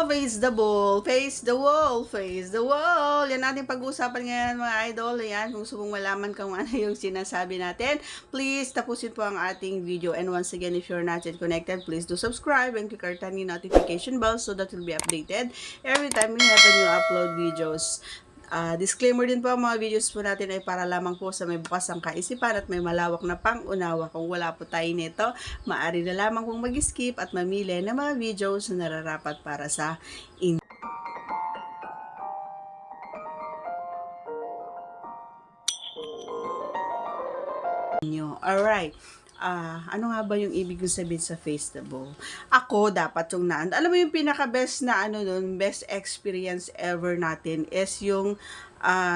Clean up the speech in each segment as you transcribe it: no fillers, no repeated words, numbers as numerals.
face the ball, face the wall, face the wall. Yan natin pag-uusapan ngayon mga idol. Yan, kung gusto mong malaman kung ano yung sinasabi natin, please tapusin po ang ating video. And once again, if you're not yet connected, please do subscribe and click our tiny notification bell so that you'll be updated every time we have a new upload videos. Disclaimer din po, ang mga videos po natin ay para lamang po sa may bukas ang kaisipan at may malawak na pang-unawa. Kung wala po tayo nito, maaari na lamang pong mag-skip at mamili ng mga videos na nararapat para sa inyo. Alright. Ano nga ba yung ibig kong sabihin sa Facebook? Ako, dapat yung alam mo yung pinaka-best na best experience ever natin is yung,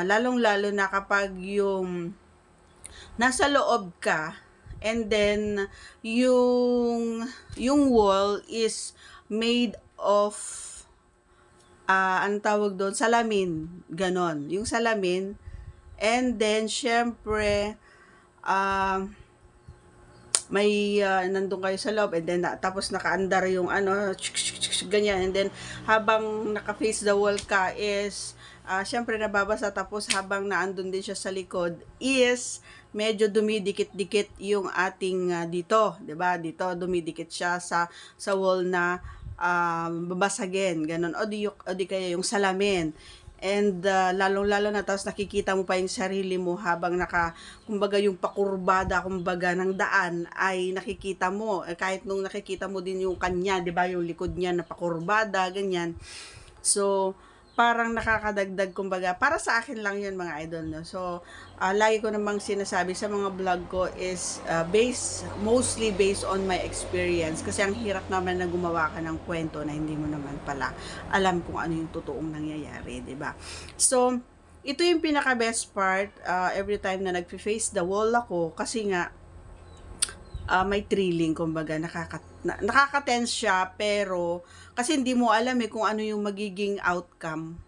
lalong-lalo na kapag yung nasa loob ka, and then yung wall is made of, ang tawag doon, salamin, ganon. Yung salamin, and then, syempre, may nandun kayo sa loob and then tapos nakaandar yung ganyan, and then habang naka-face the wall ka is syempre nababasa, tapos habang naandun din siya sa likod is medyo dumidikit-dikit yung ating dito, 'di ba? Dito dumidikit siya sa wall na babasagin, ganun, o di kaya yung salamin. And lalong-lalo na, tapos nakikita mo pa yung sarili mo habang kumbaga yung pakurbada, kumbaga ng daan ay nakikita mo. Kahit nung nakikita mo din yung kanya, 'di ba, yung likod niya na pakurbada, ganyan. So, parang nakakadagdag, kumbaga, para sa akin lang yun mga idol, no? So, lagi ko namang sinasabi sa mga vlog ko is mostly based on my experience, kasi ang hirap naman na gumawa ka ng kwento na hindi mo naman pala alam kung ano yung totoong nangyayari, diba? So, ito yung pinaka best part, every time na nag-face the wall ako, kasi nga may thrilling, kumbaga nakaka-tense siya, pero kasi hindi mo alam kung ano yung magiging outcome.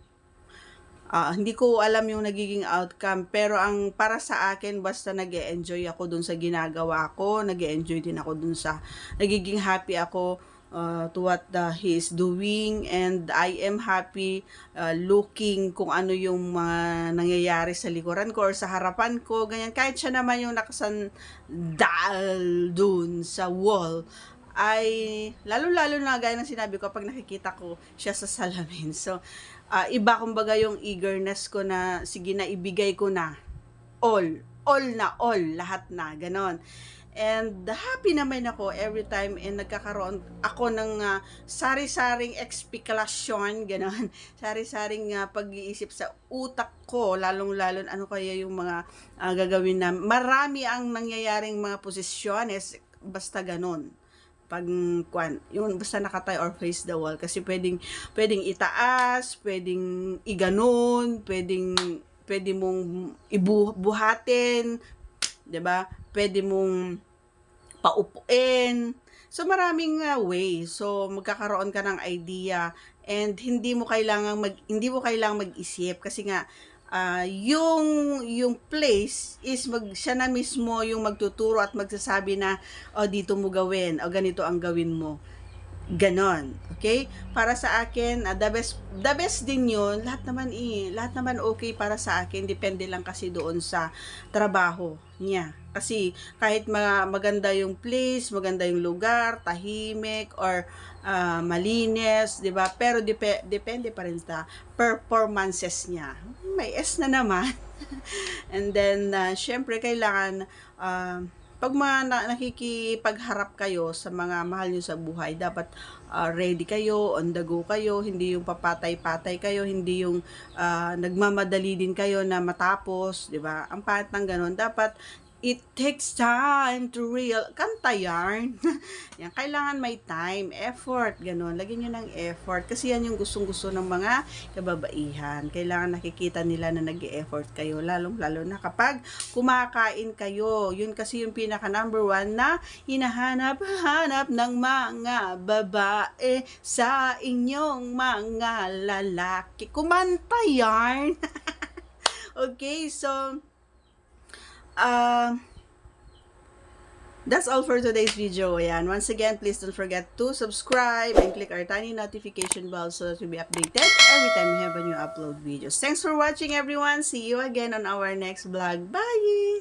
Hindi ko alam yung nagiging outcome, pero ang para sa akin, basta nag-e-enjoy ako dun sa ginagawa ko, nag-e-enjoy din ako dun sa nagiging happy ako to what he is doing, and I am happy looking kung ano yung mga nangyayari sa likuran ko or sa harapan ko, ganyan. Kahit siya naman yung nakasandal dun sa wall, ay lalo-lalo na gaya ng sinabi ko, pag nakikita ko siya sa salamin. So, iba kumbaga yung eagerness ko na, sige na, ibigay ko na. All, lahat na, ganon. And happy naman ako every time, and nagkakaroon ako ng sari-saring espektasyon, ganon. Sari-saring pag-iisip sa utak ko, lalong-lalo ano kaya yung mga gagawin na. Marami ang nangyayaring mga posisyones, basta ganon. Pag yung basta nakatayo or face the wall, kasi pwedeng itaas, pwedeng iganon, pwede mong ibuhatin, 'di ba? Pwede mong paupuin. So maraming way. So magkakaroon ka ng idea, and hindi mo kailangang mag-isip, kasi nga yung place is siya na mismo yung magtuturo at magsasabi na, dito mo gawin, ganito ang gawin mo, ganon. Okay, para sa akin, the best din yun. Lahat naman okay para sa akin, depende lang kasi doon sa trabaho niya. Kasi kahit maganda yung place, maganda yung lugar, tahimik or malinis, 'di ba? Pero depende pa rin sa performances niya. May S na naman. And then syempre kailangan pag nakikipagharap kayo sa mga mahal nyo sa buhay, dapat ready kayo, on the go kayo, hindi yung papatay-patay kayo, hindi yung nagmamadali din kayo na matapos, 'di ba? Ang pangit ng ganun, dapat it takes time to kanta yarn. Yan, kailangan may time, effort, ganun. Lagyan nyo ng effort, kasi yan yung gustong-gusto ng mga kababaihan. Kailangan nakikita nila na nag-e-effort kayo, lalong-lalo na kapag kumakain kayo. Yun kasi yung pinaka number 1 na hinahanap-hanap ng mga babae sa inyong mga lalaki. Kumanta yarn. Okay, so That's all for today's video. Ayan. Once again, please don't forget to subscribe and click our tiny notification bell so that you'll be updated every time we have a new upload videos. Thanks for watching, everyone. See you again on our next vlog. Bye!